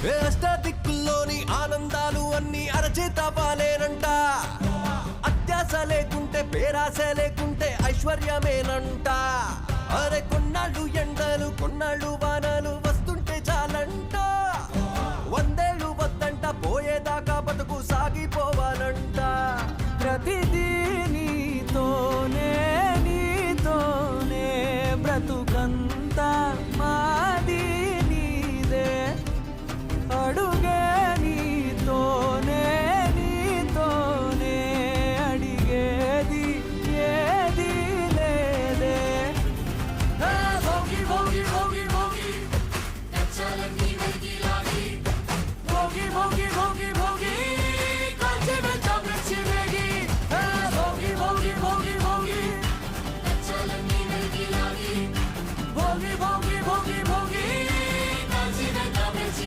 అష్టదిక్కుల్లోని ఆనందాలు అన్ని అరచేత పాలేనంట అత్యాస లేకుంటే పేరాస లేకుంటే ఐశ్వర్యమేనంట అరే కొన్నాళ్ళు ఎండలు కొన్నాళ్ళు వానలు వస్తుంటే చాలంట